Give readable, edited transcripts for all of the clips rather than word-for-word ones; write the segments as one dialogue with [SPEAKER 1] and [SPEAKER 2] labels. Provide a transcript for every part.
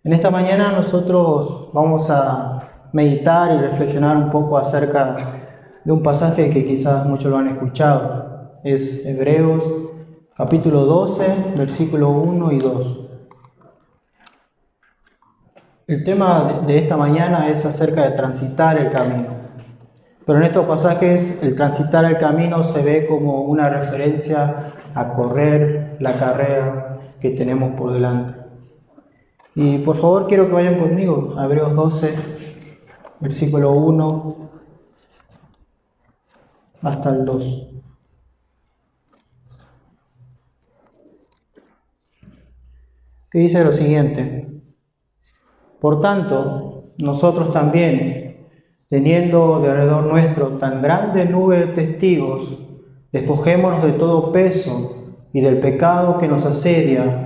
[SPEAKER 1] En esta mañana nosotros vamos a meditar y reflexionar un poco acerca de un pasaje que quizás muchos lo han escuchado. Es Hebreos capítulo 12, versículo 1 y 2. El tema de esta mañana es acerca de transitar el camino. Pero en estos pasajes el transitar el camino se ve como una referencia a correr la carrera que tenemos por delante. Y por favor quiero que vayan conmigo a Hebreos 12, versículo 1 hasta el 2. Que dice lo siguiente: Por tanto, nosotros también, teniendo de alrededor nuestro tan grande nube de testigos, despojémonos de todo peso y del pecado que nos asedia,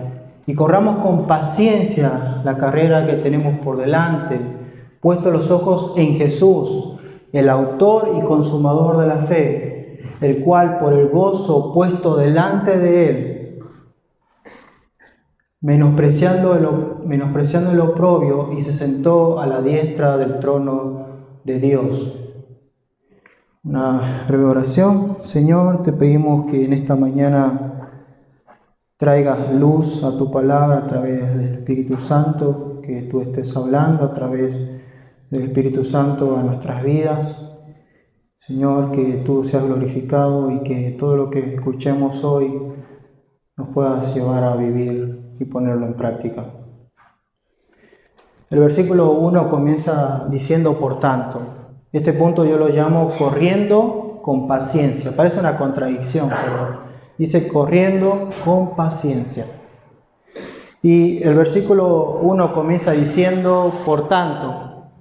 [SPEAKER 1] y corramos con paciencia la carrera que tenemos por delante, puestos los ojos en Jesús, el autor y consumador de la fe, el cual por el gozo puesto delante de él, menospreciando el oprobio, y se sentó a la diestra del trono de Dios. Una breve oración. Señor, te pedimos que en esta mañana traigas luz a tu palabra a través del Espíritu Santo, que tú estés hablando a través del Espíritu Santo a nuestras vidas. Señor, que tú seas glorificado y que todo lo que escuchemos hoy nos puedas llevar a vivir y ponerlo en práctica. El versículo 1 comienza diciendo por tanto. Este punto yo lo llamo corriendo con paciencia. Parece una contradicción, pero dice corriendo con paciencia. Y el versículo 1 comienza diciendo por tanto.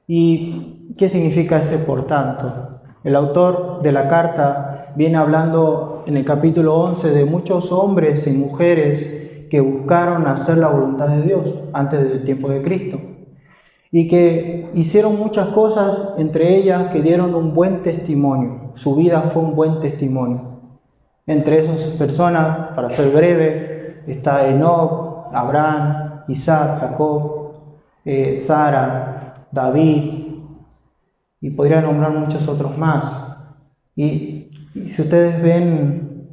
[SPEAKER 1] ¿Y qué significa ese por tanto? El autor de la carta viene hablando en el capítulo 11 de muchos hombres y mujeres que buscaron hacer la voluntad de Dios antes del tiempo de Cristo y que hicieron muchas cosas, entre ellas que dieron un buen testimonio. Su vida fue un buen testimonio. Entre esas personas, para ser breve, está Enoc, Abraham, Isaac, Jacob, Sara, David, y podría nombrar muchos otros más. Y si ustedes ven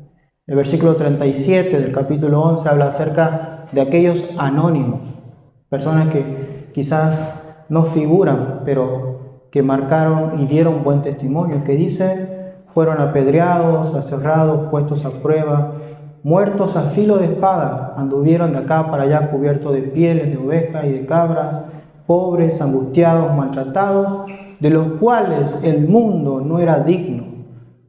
[SPEAKER 1] el versículo 37 del capítulo 11, habla acerca de aquellos anónimos, personas que quizás no figuran, pero que marcaron y dieron buen testimonio, que dice: fueron apedreados, aserrados, puestos a prueba, muertos a filo de espada, anduvieron de acá para allá cubiertos de pieles de ovejas y de cabras, pobres, angustiados, maltratados, de los cuales el mundo no era digno,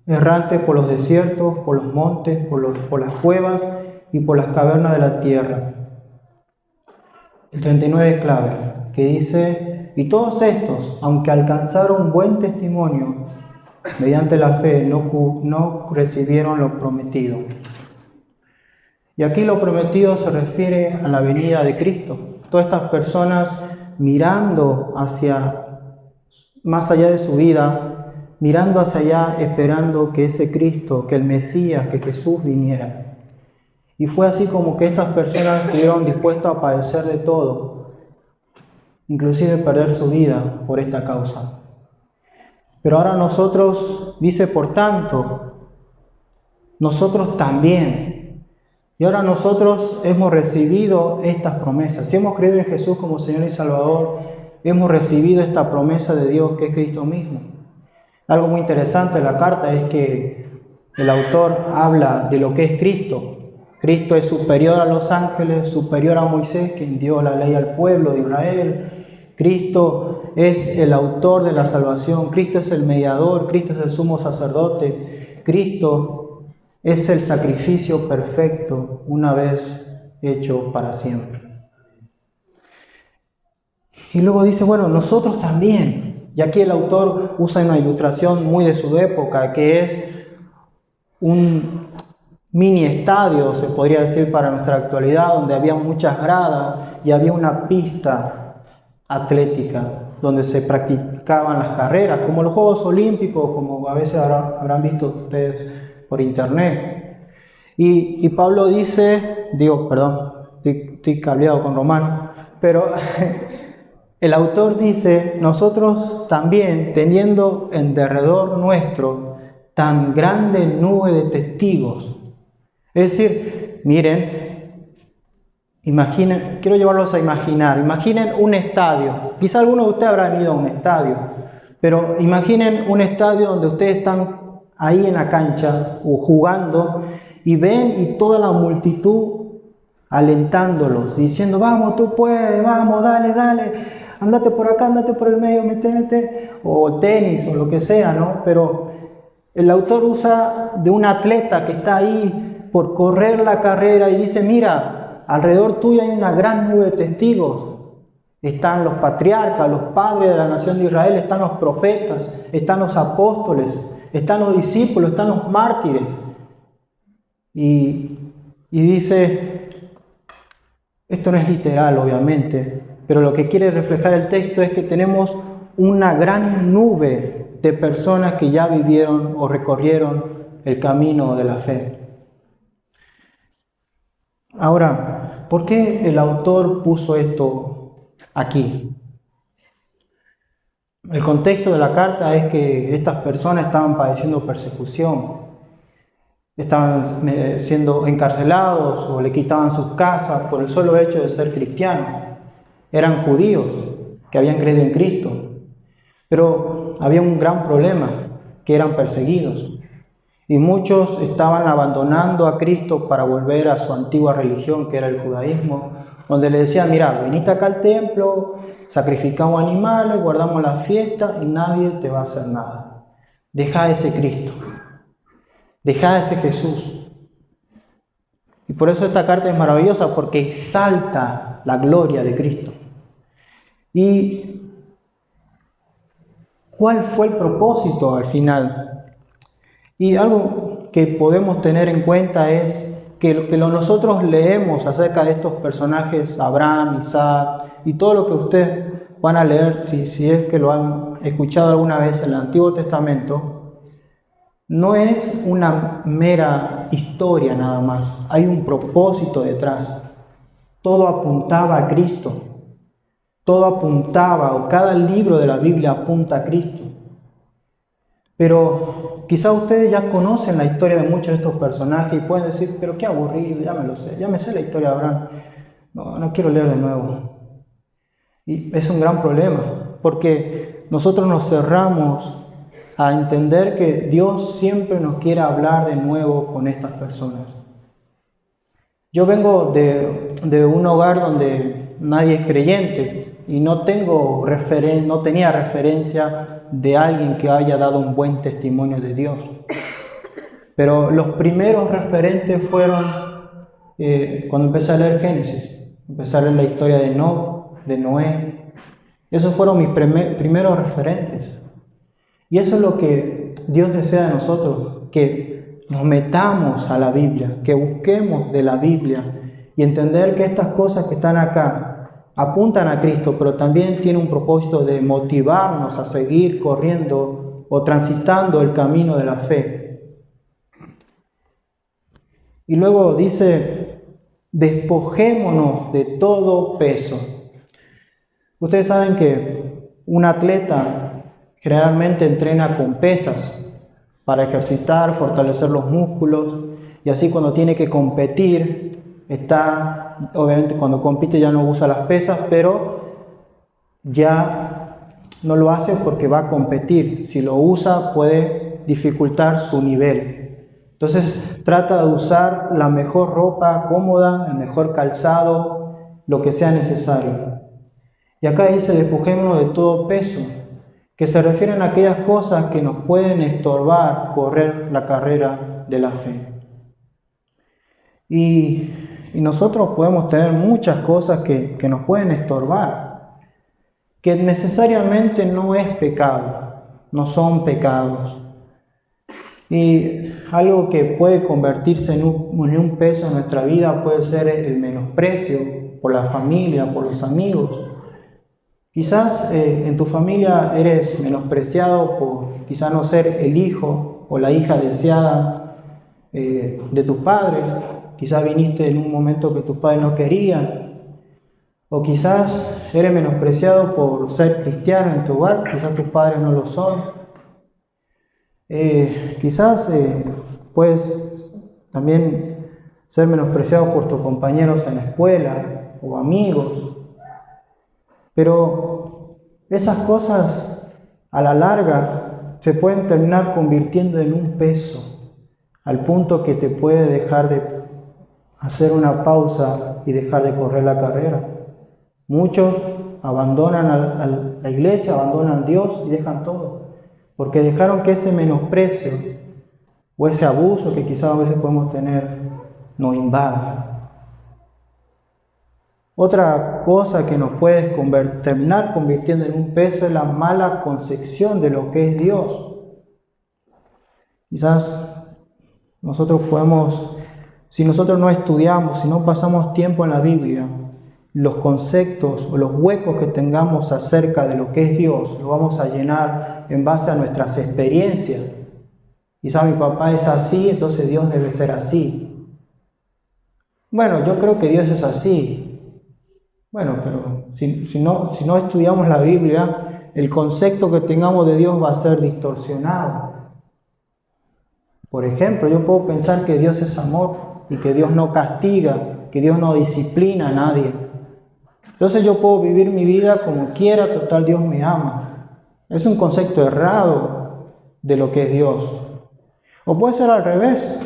[SPEAKER 1] errantes por los desiertos, por los montes, por las cuevas y por las cavernas de la tierra. El 39 es clave, que dice: y todos estos, aunque alcanzaron buen testimonio, mediante la fe no recibieron lo prometido. Y aquí lo prometido se refiere a la venida de Cristo. Todas estas personas mirando hacia más allá de su vida, mirando hacia allá, esperando que ese Cristo, que el Mesías, que Jesús viniera. Y fue así como que estas personas estuvieron dispuestas a padecer de todo, inclusive perder su vida por esta causa. Pero ahora nosotros, dice por tanto, nosotros también. Y ahora nosotros hemos recibido estas promesas. Si hemos creído en Jesús como Señor y Salvador, hemos recibido esta promesa de Dios que es Cristo mismo. Algo muy interesante de la carta es que el autor habla de lo que es Cristo. Cristo es superior a los ángeles, superior a Moisés, quien dio la ley al pueblo de Israel. Cristo es el autor de la salvación, Cristo es el mediador, Cristo es el sumo sacerdote, Cristo es el sacrificio perfecto una vez hecho para siempre. Y luego dice, bueno, nosotros también. Y aquí el autor usa una ilustración muy de su época, que es un mini estadio, se podría decir para nuestra actualidad, donde había muchas gradas y había una pista atlética donde se practicaban las carreras, como los Juegos Olímpicos, como a veces habrán visto ustedes por internet. Y Pablo dice, estoy cableado con Romano, Pero el autor dice, nosotros también, teniendo en derredor nuestro tan grande nube de testigos. Es decir, miren, imaginen, quiero llevarlos a imaginar, imaginen un estadio. Quizá algunos de ustedes habrán ido a un estadio, pero imaginen un estadio donde ustedes están ahí en la cancha o jugando y ven y toda la multitud alentándolos, diciendo, vamos, tú puedes, vamos, dale, dale, andate por acá, andate por el medio, mete, o tenis, o lo que sea, ¿no? Pero el autor usa de un atleta que está ahí por correr la carrera y dice, mira, alrededor tuyo hay una gran nube de testigos. Están los patriarcas, los padres de la nación de Israel, están los profetas, están los apóstoles, están los discípulos, están los mártires. Y dice, esto no es literal obviamente, pero lo que quiere reflejar el texto es que tenemos una gran nube de personas que ya vivieron o recorrieron el camino de la fe. Ahora, ¿por qué el autor puso esto aquí? El contexto de la carta es que estas personas estaban padeciendo persecución, estaban siendo encarcelados o le quitaban sus casas por el solo hecho de ser cristianos. Eran judíos que habían creído en Cristo, pero había un gran problema, que eran perseguidos. Y muchos estaban abandonando a Cristo para volver a su antigua religión, que era el judaísmo, donde le decían, mira, viniste acá al templo, sacrificamos animales, guardamos la fiesta y nadie te va a hacer nada. Deja ese Cristo, deja ese Jesús. Y por eso esta carta es maravillosa, porque exalta la gloria de Cristo. ¿Y cuál fue el propósito al final? Y algo que podemos tener en cuenta es que lo que nosotros leemos acerca de estos personajes, Abraham, Isaac, y todo lo que ustedes van a leer, si es que lo han escuchado alguna vez en el Antiguo Testamento, no es una mera historia nada más, hay un propósito detrás. Todo apuntaba a Cristo, todo apuntaba, o cada libro de la Biblia apunta a Cristo. Pero quizá ustedes ya conocen la historia de muchos de estos personajes y pueden decir, pero qué aburrido, ya me lo sé, ya me sé la historia de Abraham, no quiero leer de nuevo. Y es un gran problema, porque nosotros nos cerramos a entender que Dios siempre nos quiere hablar de nuevo con estas personas. Yo vengo de un hogar donde nadie es creyente y no tenía referencia de alguien que haya dado un buen testimonio de Dios. Pero los primeros referentes fueron cuando empecé a leer Génesis, empecé a leer la historia de Enoc, de Noé. Esos fueron mis primeros referentes. Y eso es lo que Dios desea de nosotros, que nos metamos a la Biblia, que busquemos de la Biblia y entender que estas cosas que están acá apuntan a Cristo, pero también tiene un propósito de motivarnos a seguir corriendo o transitando el camino de la fe. Y luego dice, despojémonos de todo peso. Ustedes saben que un atleta generalmente entrena con pesas para ejercitar, fortalecer los músculos, y así cuando tiene que competir, obviamente cuando compite ya no usa las pesas, pero ya no lo hace porque va a competir. Si lo usa puede dificultar su nivel. Entonces trata de usar la mejor ropa cómoda, el mejor calzado, lo que sea necesario. Y acá dice, despojémonos de todo peso, que se refieren a aquellas cosas que nos pueden estorbar correr la carrera de la fe. Y nosotros podemos tener muchas cosas que nos pueden estorbar, que necesariamente no es pecado, no son pecados. Y algo que puede convertirse en un peso en nuestra vida puede ser el menosprecio por la familia, por los amigos. Quizás en tu familia eres menospreciado por quizás no ser el hijo o la hija deseada de tus padres. Quizás viniste en un momento que tus padres no querían. O quizás eres menospreciado por ser cristiano en tu hogar, quizás tus padres no lo son. Quizás puedes también ser menospreciado por tus compañeros en la escuela o amigos. Pero esas cosas a la larga se pueden terminar convirtiendo en un peso, al punto que te puede dejar de hacer una pausa y dejar de correr la carrera. Muchos abandonan a la iglesia, abandonan a Dios y dejan todo, porque dejaron que ese menosprecio o ese abuso que quizás a veces podemos tener nos invada. Otra cosa que nos puede terminar convirtiendo en un peso es la mala concepción de lo que es Dios. Quizás nosotros podemos, si nosotros no estudiamos, si no pasamos tiempo en la Biblia, los conceptos o los huecos que tengamos acerca de lo que es Dios, lo vamos a llenar en base a nuestras experiencias. Quizás mi papá es así, entonces Dios debe ser así. Bueno, yo creo que Dios es así. Bueno, pero si no estudiamos la Biblia, el concepto que tengamos de Dios va a ser distorsionado. Por ejemplo, yo puedo pensar que Dios es amor y que Dios no castiga, que Dios no disciplina a nadie. Entonces yo puedo vivir mi vida como quiera, total Dios me ama. Es un concepto errado de lo que es Dios. O puede ser al revés.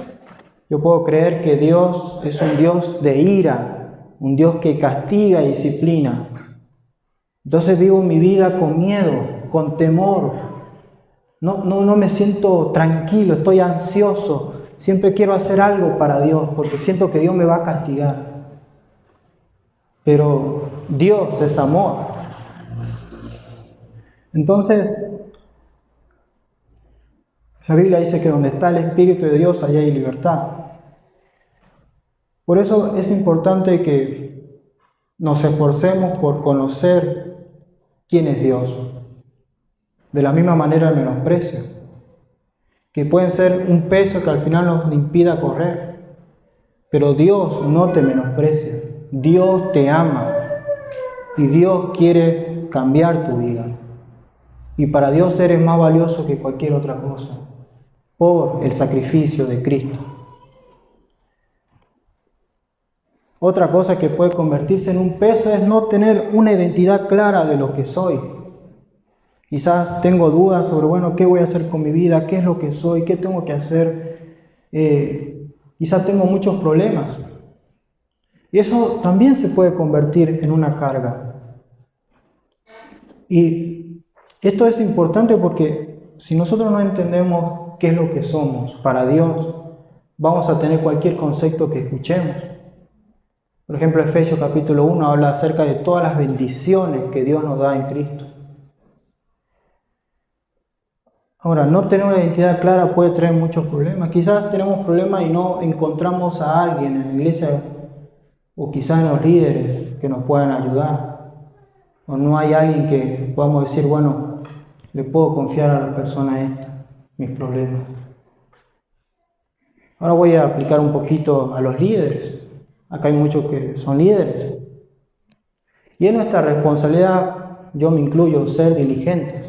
[SPEAKER 1] Yo puedo creer que Dios es un Dios de ira, un Dios que castiga y disciplina. Entonces vivo mi vida con miedo, con temor. No me siento tranquilo, estoy ansioso. Siempre quiero hacer algo para Dios porque siento que Dios me va a castigar. Pero Dios es amor. Entonces, la Biblia dice que donde está el Espíritu de Dios, allá hay libertad. Por eso es importante que nos esforcemos por conocer quién es Dios. De la misma manera el menosprecio, que puede ser un peso que al final nos impida correr. Pero Dios no te menosprecia, Dios te ama y Dios quiere cambiar tu vida. Y para Dios eres más valioso que cualquier otra cosa, por el sacrificio de Cristo. Otra cosa que puede convertirse en un peso es no tener una identidad clara de lo que soy. Quizás tengo dudas sobre, bueno, ¿qué voy a hacer con mi vida? ¿Qué es lo que soy? ¿Qué tengo que hacer? Quizás tengo muchos problemas. Y eso también se puede convertir en una carga. Y esto es importante porque si nosotros no entendemos qué es lo que somos para Dios, vamos a tener cualquier concepto que escuchemos. Por ejemplo, Efesios capítulo 1 habla acerca de todas las bendiciones que Dios nos da en Cristo. Ahora, no tener una identidad clara puede traer muchos problemas. Quizás tenemos problemas y no encontramos a alguien en la iglesia o quizás en los líderes que nos puedan ayudar. O no hay alguien que podamos decir, bueno, le puedo confiar a la persona esta mis problemas. Ahora voy a aplicar un poquito a los líderes. Acá hay muchos que son líderes. Y es nuestra responsabilidad, yo me incluyo, ser diligentes.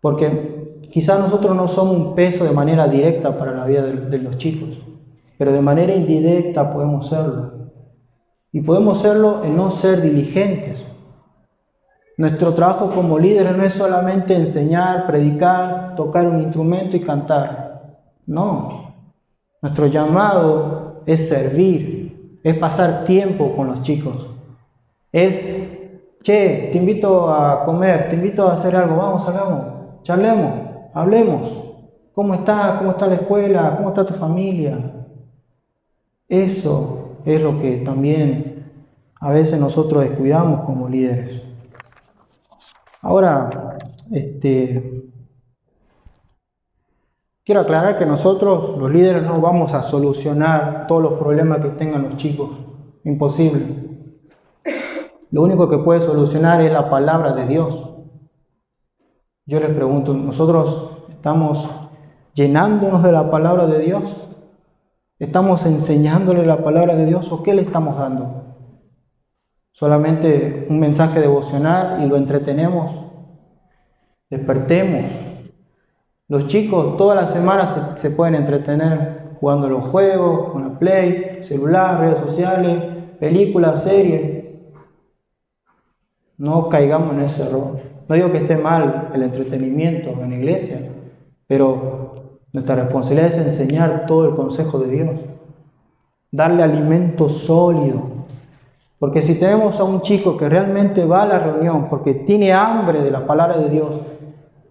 [SPEAKER 1] Porque quizás nosotros no somos un peso de manera directa para la vida de los chicos, pero de manera indirecta podemos serlo. Y podemos serlo en no ser diligentes. Nuestro trabajo como líderes no es solamente enseñar, predicar, tocar un instrumento y cantar. No. Nuestro llamado es servir, es pasar tiempo con los chicos. Es, che, te invito a comer, te invito a hacer algo, vamos, salgamos, charlemos, hablemos. ¿Cómo está? ¿Cómo está la escuela? ¿Cómo está tu familia? Eso es lo que también a veces nosotros descuidamos como líderes. Ahora, quiero aclarar que nosotros, los líderes, no vamos a solucionar todos los problemas que tengan los chicos. Imposible. Lo único que puede solucionar es la palabra de Dios. Yo les pregunto, ¿nosotros estamos llenándonos de la palabra de Dios? ¿Estamos enseñándole la palabra de Dios o qué le estamos dando? solamente un mensaje devocional y lo entretenemos. Despertemos. Los chicos toda la semana se pueden entretener jugando los juegos, con la Play, celular, redes sociales, películas, series. No caigamos en ese error. No digo que esté mal el entretenimiento en la iglesia, pero nuestra responsabilidad es enseñar todo el consejo de Dios. Darle alimento sólido. Porque si tenemos a un chico que realmente va a la reunión porque tiene hambre de la palabra de Dios,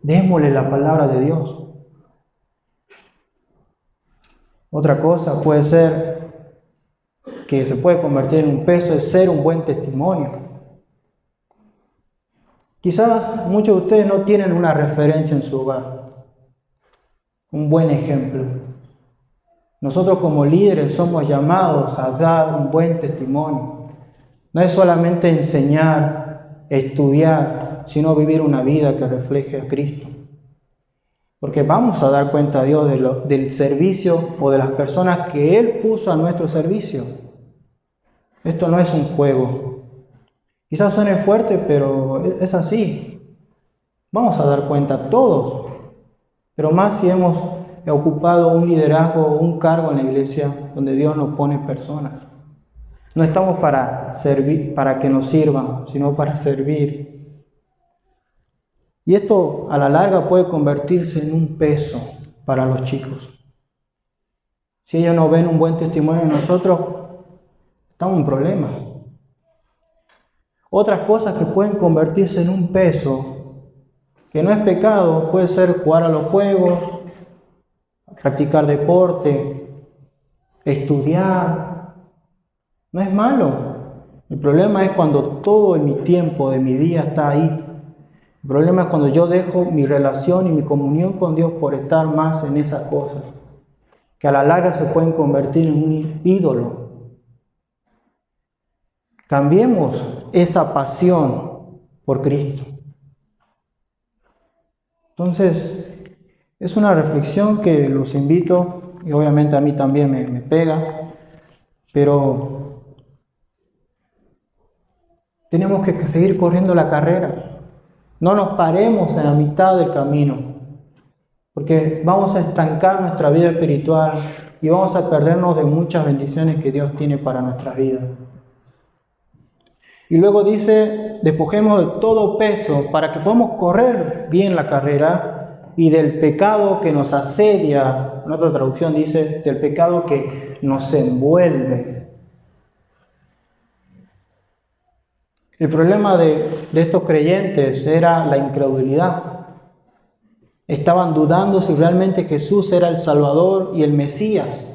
[SPEAKER 1] démosle la palabra de Dios. Otra cosa puede ser que se puede convertir en un peso, es ser un buen testimonio. Quizás muchos de ustedes no tienen una referencia en su hogar, un buen ejemplo. Nosotros como líderes somos llamados a dar un buen testimonio. No es solamente enseñar, estudiar, sino vivir una vida que refleje a Cristo. Porque vamos a dar cuenta a Dios del servicio o de las personas que Él puso a nuestro servicio. Esto no es un juego. Quizás suene fuerte, pero es así. Vamos a dar cuenta todos, pero más si hemos ocupado un liderazgo o un cargo en la iglesia donde Dios nos pone personas. No estamos para servir, para que nos sirvan, sino para servir. Y esto a la larga puede convertirse en un peso para los chicos. Si ellos no ven un buen testimonio en nosotros, estamos en problemas. Otras cosas que pueden convertirse en un peso, que no es pecado, puede ser jugar a los juegos, practicar deporte, estudiar. No es malo. El problema es cuando todo mi tiempo de mi día está ahí. El problema es cuando yo dejo mi relación y mi comunión con Dios por estar más en esas cosas, que a la larga se pueden convertir en un ídolo. Cambiemos esa pasión por Cristo. Entonces, es una reflexión que los invito, y obviamente a mí también me pega, pero tenemos que seguir corriendo la carrera. No nos paremos en la mitad del camino, porque vamos a estancar nuestra vida espiritual y vamos a perdernos de muchas bendiciones que Dios tiene para nuestra vida. Y luego dice, despojemos de todo peso para que podamos correr bien la carrera y del pecado que nos asedia. En otra traducción dice, del pecado que nos envuelve. El problema de estos creyentes era la incredulidad. Estaban dudando si realmente Jesús era el Salvador y el Mesías.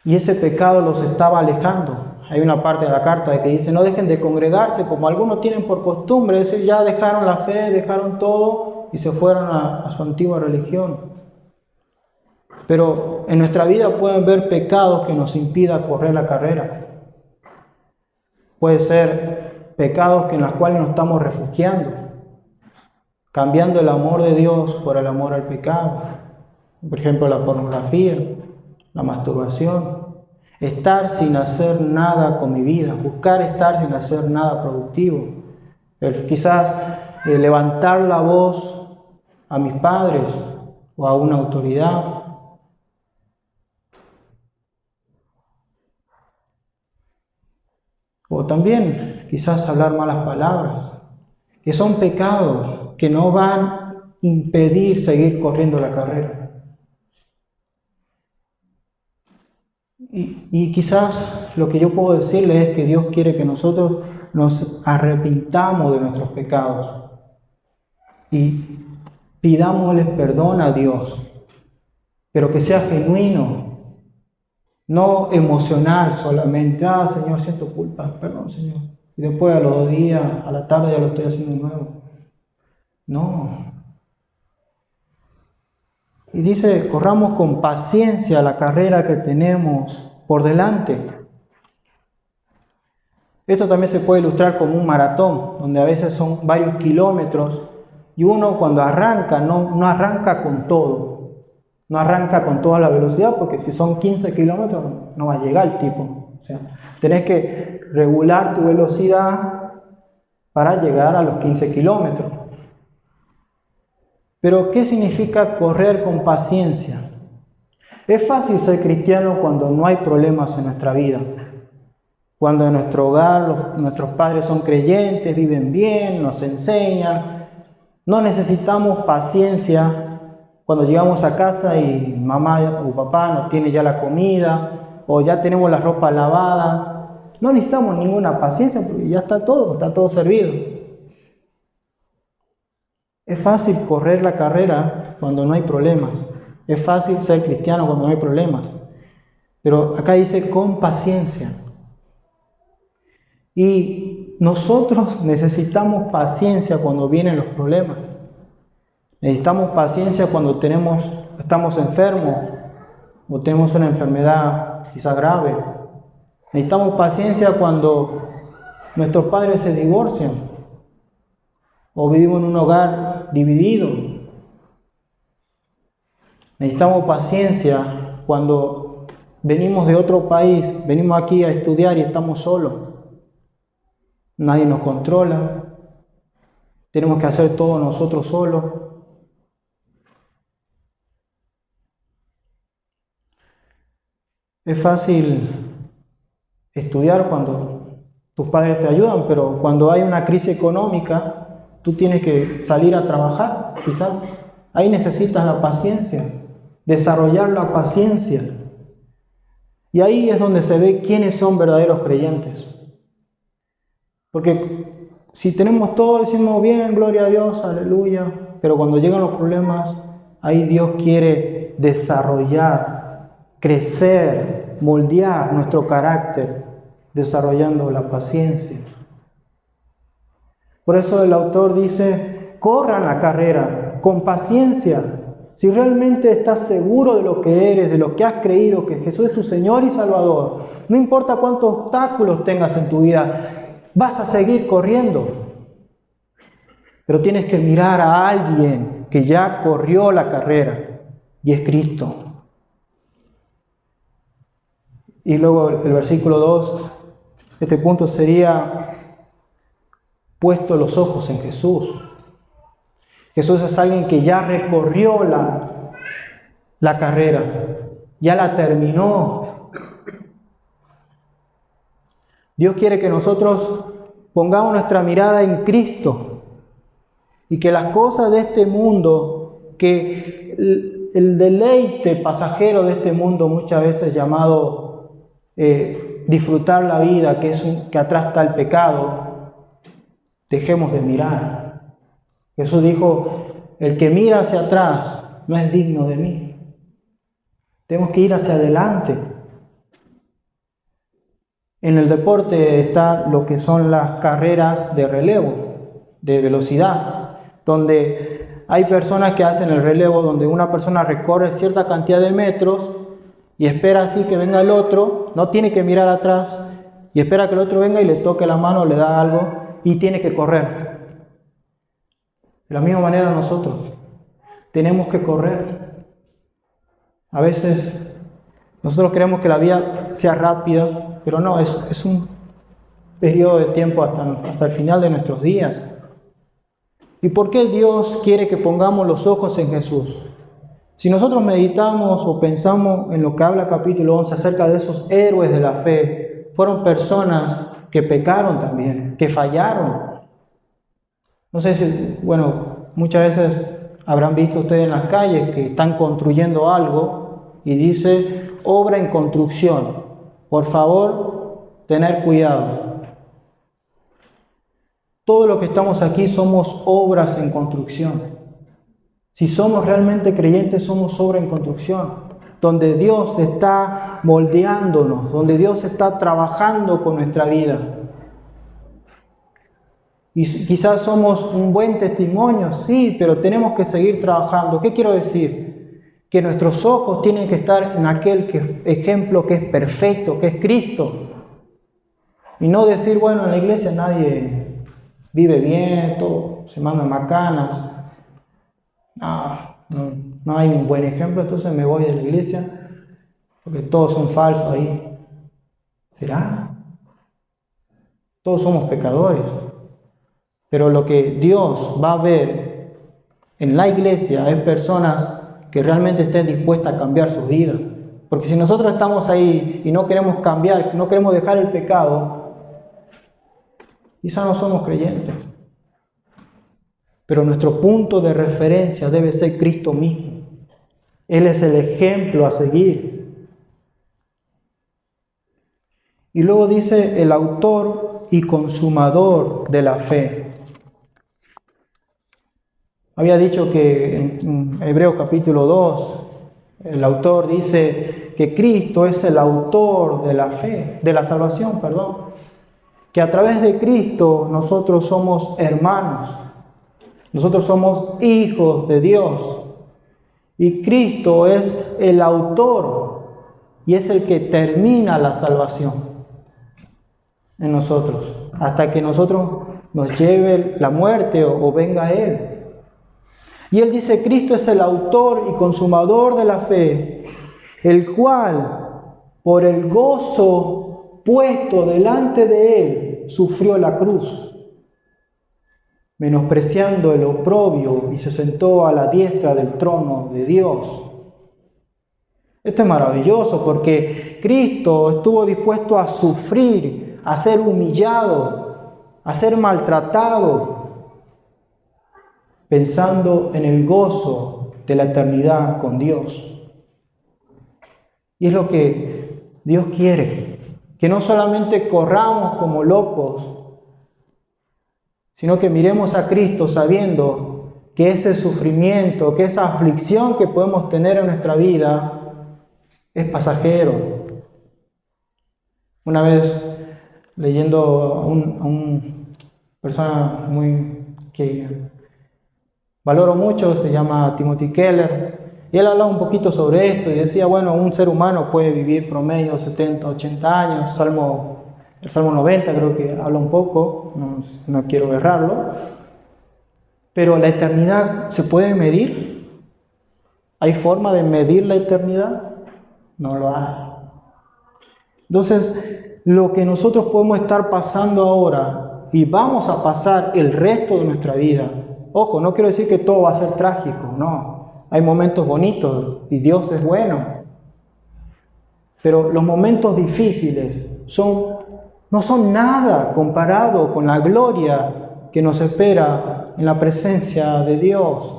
[SPEAKER 1] Y ese pecado los estaba alejando. Hay una parte de la carta que dice, no dejen de congregarse, como algunos tienen por costumbre, es decir, ya dejaron la fe, dejaron todo y se fueron a su antigua religión. Pero en nuestra vida pueden haber pecados que nos impidan correr la carrera. Puede ser pecados en los cuales nos estamos refugiando, cambiando el amor de Dios por el amor al pecado. Por ejemplo, la pornografía, la masturbación. Estar sin hacer nada con mi vida, buscar estar sin hacer nada productivo. Quizás levantar la voz a mis padres o a una autoridad. O también quizás hablar malas palabras, que son pecados que no van a impedir seguir corriendo la carrera. Y quizás lo que yo puedo decirle es que Dios quiere que nosotros nos arrepintamos de nuestros pecados y pidámosle perdón a Dios, pero que sea genuino, no emocional solamente. Señor, siento culpa, perdón, Señor. Y después a los 2 días, a la tarde ya lo estoy haciendo de nuevo. No. Y dice, corramos con paciencia la carrera que tenemos por delante. Esto también se puede ilustrar como un maratón, donde a veces son varios kilómetros y uno cuando arranca, no arranca con todo. No arranca con toda la velocidad, porque si son 15 kilómetros no va a llegar el tipo. O sea, tenés que regular tu velocidad para llegar a los 15 kilómetros. Pero, ¿qué significa correr con paciencia? Es fácil ser cristiano cuando no hay problemas en nuestra vida. Cuando en nuestro hogar nuestros padres son creyentes, viven bien, nos enseñan. No necesitamos paciencia cuando llegamos a casa y mamá o papá nos tiene ya la comida o ya tenemos la ropa lavada. No necesitamos ninguna paciencia porque ya está todo servido. Es fácil correr la carrera cuando no hay problemas. Es fácil ser cristiano cuando no hay problemas. Pero acá dice con paciencia. Y nosotros necesitamos paciencia cuando vienen los problemas. Necesitamos paciencia cuando estamos enfermos o tenemos una enfermedad quizá grave. Necesitamos paciencia cuando nuestros padres se divorcian o vivimos en un hogar dividido. Necesitamos paciencia cuando venimos de otro país, venimos aquí a estudiar y estamos solos. Nadie nos controla. Tenemos que hacer todo nosotros solos. Es fácil estudiar cuando tus padres te ayudan, pero cuando hay una crisis económica, tú tienes que salir a trabajar, quizás. Ahí necesitas la paciencia, desarrollar la paciencia. Y ahí es donde se ve quiénes son verdaderos creyentes. Porque si tenemos todo, decimos bien, gloria a Dios, aleluya, pero cuando llegan los problemas, ahí Dios quiere desarrollar, crecer, moldear nuestro carácter, desarrollando la paciencia. Por eso el autor dice, corran la carrera con paciencia. Si realmente estás seguro de lo que eres, de lo que has creído, que Jesús es tu Señor y Salvador, no importa cuántos obstáculos tengas en tu vida, vas a seguir corriendo. Pero tienes que mirar a alguien que ya corrió la carrera y es Cristo. Y luego el versículo 2, este punto sería puesto los ojos en Jesús. Jesús es alguien que ya recorrió la carrera, ya la terminó. Dios quiere que nosotros pongamos nuestra mirada en Cristo y que las cosas de este mundo, que el deleite pasajero de este mundo, muchas veces llamado disfrutar la vida, que atrás está el pecado, dejemos de mirar. Jesús dijo, el que mira hacia atrás no es digno de mí. Tenemos que ir hacia adelante. En el deporte está lo que son las carreras de relevo, de velocidad, donde hay personas que hacen el relevo, donde una persona recorre cierta cantidad de metros y espera así que venga el otro, no tiene que mirar atrás y espera que el otro venga y le toque la mano, le da algo y tiene que correr. De la misma manera nosotros tenemos que correr. A veces nosotros queremos que la vida sea rápida, pero no, es un periodo de tiempo hasta el final de nuestros días. ¿Y por qué Dios quiere que pongamos los ojos en Jesús? Si nosotros meditamos o pensamos en lo que habla capítulo 11 acerca de esos héroes de la fe, fueron personas que pecaron también, que fallaron. No sé si, muchas veces habrán visto ustedes en las calles que están construyendo algo y dice obra en construcción. Por favor, tener cuidado. Todos los que estamos aquí somos obras en construcción. Si somos realmente creyentes, somos obra en construcción, donde Dios está moldeándonos, donde Dios está trabajando con nuestra vida. Y quizás somos un buen testimonio, sí, pero tenemos que seguir trabajando. ¿Qué quiero decir? Que nuestros ojos tienen que estar en aquel ejemplo que es perfecto, que es Cristo. Y no decir, en la iglesia nadie vive bien, todo se mandan macanas. No hay un buen ejemplo, entonces me voy de la iglesia, porque todos son falsos ahí. ¿Será? Todos somos pecadores. Pero lo que Dios va a ver en la iglesia es personas que realmente estén dispuestas a cambiar sus vidas. Porque si nosotros estamos ahí y no queremos cambiar, no queremos dejar el pecado, quizás no somos creyentes. Pero nuestro punto de referencia debe ser Cristo mismo. Él es el ejemplo a seguir. Y luego dice el autor y consumador de la fe. Había dicho que en Hebreos capítulo 2, el autor dice que Cristo es el autor de la fe, de la salvación, que a través de Cristo nosotros somos hermanos, nosotros somos hijos de Dios, y Cristo es el autor y es el que termina la salvación en nosotros, hasta que nosotros nos lleve la muerte o venga Él. Y él dice, Cristo es el autor y consumador de la fe, el cual, por el gozo puesto delante de él, sufrió la cruz, menospreciando el oprobio, y se sentó a la diestra del trono de Dios. Esto es maravilloso porque Cristo estuvo dispuesto a sufrir, a ser humillado, a ser maltratado, pensando en el gozo de la eternidad con Dios. Y es lo que Dios quiere, que no solamente corramos como locos, sino que miremos a Cristo sabiendo que ese sufrimiento, que esa aflicción que podemos tener en nuestra vida es pasajero. Una vez leyendo a una persona que valoro mucho, se llama Timothy Keller, y él hablaba un poquito sobre esto y decía, bueno, un ser humano puede vivir promedio 70, 80 años, el Salmo 90 creo que habla un poco, no quiero errarlo, pero la eternidad ¿se puede medir? ¿Hay forma de medir la eternidad? No lo hay. Entonces, lo que nosotros podemos estar pasando ahora y vamos a pasar el resto de nuestra vida, ojo, no quiero decir que todo va a ser trágico, no. Hay momentos bonitos y Dios es bueno. Pero los momentos difíciles no son nada comparado con la gloria que nos espera en la presencia de Dios.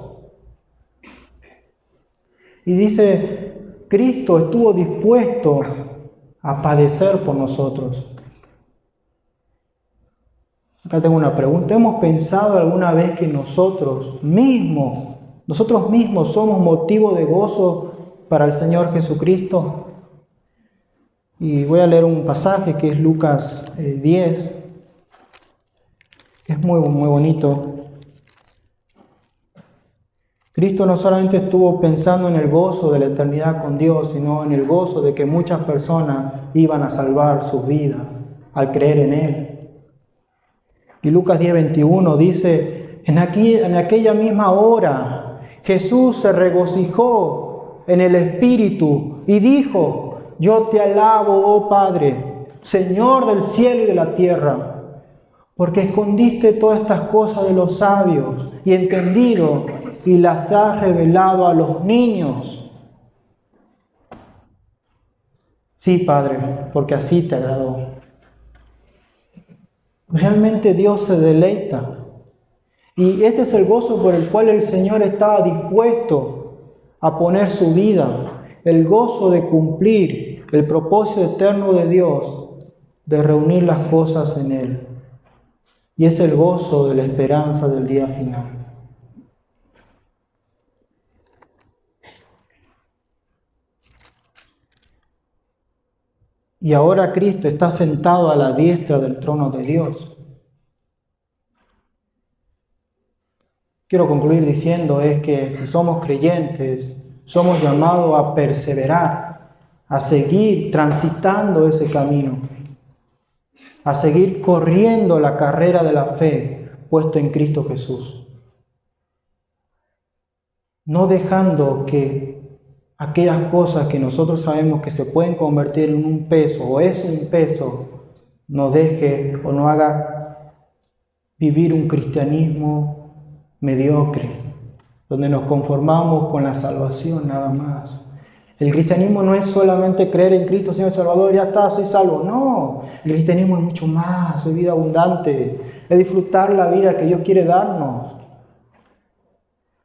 [SPEAKER 1] Y dice, Cristo estuvo dispuesto a padecer por nosotros. Acá tengo una pregunta. ¿Hemos pensado alguna vez que nosotros mismos somos motivo de gozo para el Señor Jesucristo? Y voy a leer un pasaje que es Lucas 10, que es muy, muy bonito. Cristo no solamente estuvo pensando en el gozo de la eternidad con Dios, sino en el gozo de que muchas personas iban a salvar sus vidas al creer en Él. Y Lucas 10:21 dice, en aquella misma hora Jesús se regocijó en el Espíritu y dijo, yo te alabo, oh Padre, Señor del cielo y de la tierra, porque escondiste todas estas cosas de los sabios y entendido y las has revelado a los niños. Sí, Padre, porque así te agradó. Realmente Dios se deleita. Y este es el gozo por el cual el Señor estaba dispuesto a poner su vida. El gozo de cumplir el propósito eterno de Dios, de reunir las cosas en Él. Y es el gozo de la esperanza del día final. Y ahora Cristo está sentado a la diestra del trono de Dios. Quiero concluir diciendo es que si somos creyentes, somos llamados a perseverar, a seguir transitando ese camino, a seguir corriendo la carrera de la fe puesta en Cristo Jesús. No dejando que aquellas cosas que nosotros sabemos que se pueden convertir en un peso o es un peso, nos deje o nos haga vivir un cristianismo mediocre, donde nos conformamos con la salvación nada más. El cristianismo no es solamente creer en Cristo, Señor Salvador, ya está, soy salvo. No, el cristianismo es mucho más, es vida abundante, es disfrutar la vida que Dios quiere darnos.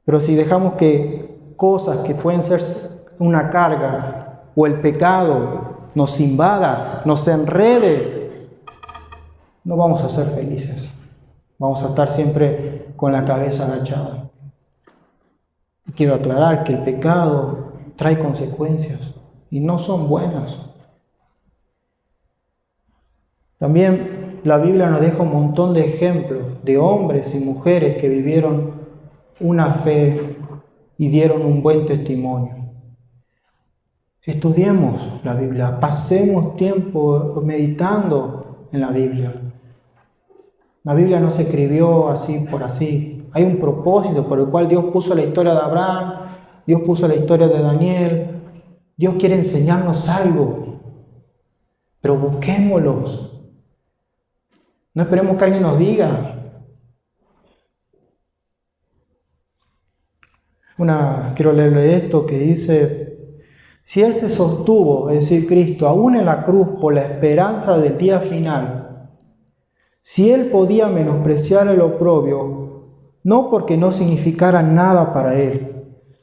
[SPEAKER 1] Pero si dejamos que cosas que pueden ser una carga o el pecado nos invada, nos enrede, no vamos a ser felices. Vamos a estar siempre con la cabeza agachada. Y quiero aclarar que el pecado trae consecuencias y no son buenas. También la Biblia nos deja un montón de ejemplos de hombres y mujeres que vivieron una fe y dieron un buen testimonio. Estudiemos la Biblia, pasemos tiempo meditando en la Biblia. La Biblia no se escribió así por así. Hay un propósito por el cual Dios puso la historia de Abraham, Dios puso la historia de Daniel. Dios quiere enseñarnos algo, pero busquémoslos. No esperemos que alguien nos diga. Quiero leerle esto que dice: si Él se sostuvo, es decir, Cristo, aún en la cruz por la esperanza del día final, si Él podía menospreciar el oprobio, no porque no significara nada para Él,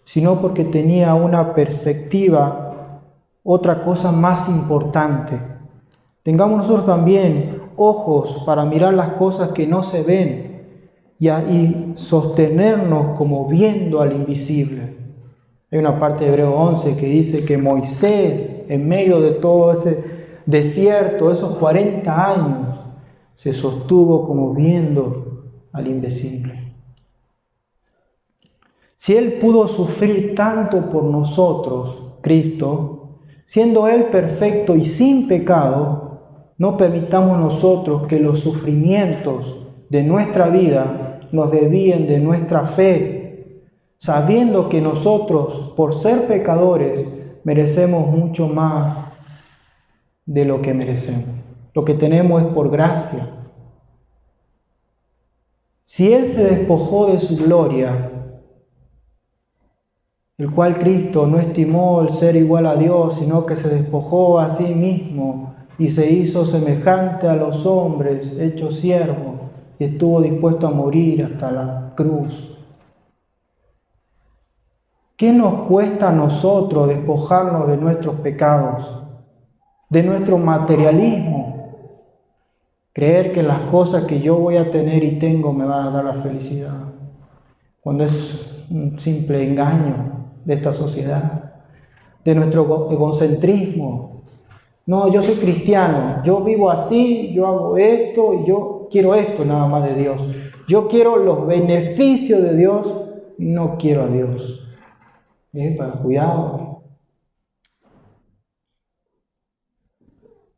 [SPEAKER 1] sino porque tenía una perspectiva, otra cosa más importante. Tengamos nosotros también ojos para mirar las cosas que no se ven y sostenernos como viendo al invisible. Hay una parte de Hebreo 11 que dice que Moisés, en medio de todo ese desierto, esos 40 años, se sostuvo como viendo al invisible. Si Él pudo sufrir tanto por nosotros, Cristo, siendo Él perfecto y sin pecado, no permitamos nosotros que los sufrimientos de nuestra vida nos desvíen de nuestra fe, sabiendo que nosotros, por ser pecadores, merecemos mucho más de lo que merecemos. Lo que tenemos es por gracia. Si Él se despojó de su gloria, el cual Cristo no estimó el ser igual a Dios, sino que se despojó a sí mismo y se hizo semejante a los hombres, hecho siervo, y estuvo dispuesto a morir hasta la cruz. ¿Qué nos cuesta a nosotros despojarnos de nuestros pecados, de nuestro materialismo? Creer que las cosas que yo voy a tener y tengo me van a dar la felicidad, cuando es un simple engaño de esta sociedad, de nuestro egocentrismo. No, yo soy cristiano, yo vivo así, yo hago esto y yo quiero esto nada más de Dios. Yo quiero los beneficios de Dios y no quiero a Dios. Cuidado.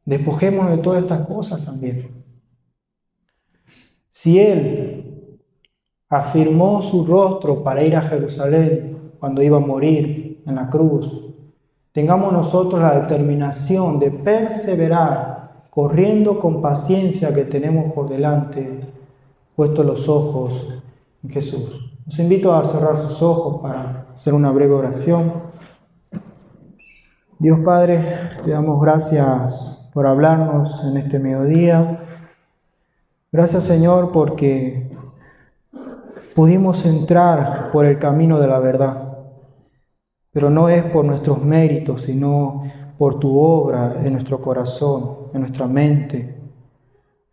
[SPEAKER 1] Despojémonos de todas estas cosas también. Si Él afirmó su rostro para ir a Jerusalén cuando iba a morir en la cruz, tengamos nosotros la determinación de perseverar, corriendo con paciencia que tenemos por delante, puestos los ojos en Jesús. Los invito a cerrar sus ojos para hacer una breve oración. Dios Padre, te damos gracias por hablarnos en este mediodía. Gracias, Señor, porque pudimos entrar por el camino de la verdad. Pero no es por nuestros méritos, sino por tu obra en nuestro corazón, en nuestra mente,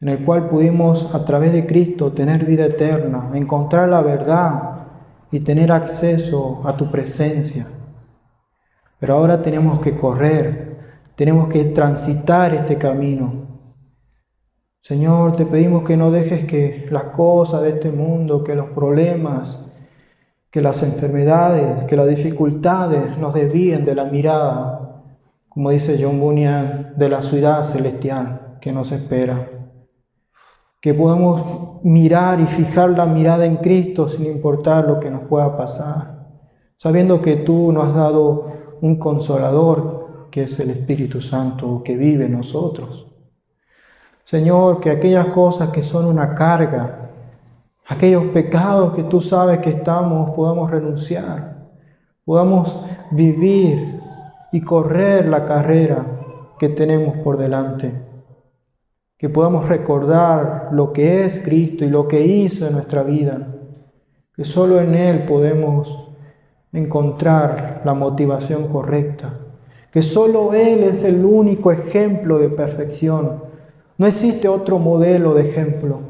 [SPEAKER 1] en el cual pudimos a través de Cristo tener vida eterna, encontrar la verdad y tener acceso a tu presencia. Pero ahora tenemos que correr, tenemos que transitar este camino. Señor, te pedimos que no dejes que las cosas de este mundo, que los problemas, que las enfermedades, que las dificultades nos desvíen de la mirada, como dice John Bunyan, de la ciudad celestial que nos espera. Que podamos mirar y fijar la mirada en Cristo sin importar lo que nos pueda pasar, sabiendo que tú nos has dado un consolador que es el Espíritu Santo que vive en nosotros. Señor, que aquellas cosas que son una carga, aquellos pecados que tú sabes que estamos, podamos renunciar, podamos vivir y correr la carrera que tenemos por delante. Que podamos recordar lo que es Cristo y lo que hizo en nuestra vida. Que solo en Él podemos encontrar la motivación correcta. Que solo Él es el único ejemplo de perfección. No existe otro modelo de ejemplo.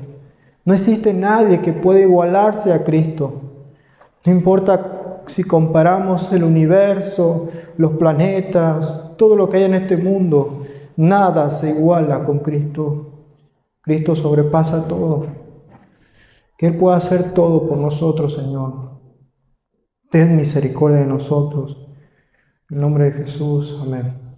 [SPEAKER 1] No existe nadie que pueda igualarse a Cristo. No importa si comparamos el universo, los planetas, todo lo que hay en este mundo, nada se iguala con Cristo. Cristo sobrepasa todo. Que Él pueda hacer todo por nosotros, Señor. Ten misericordia de nosotros. En el nombre de Jesús. Amén.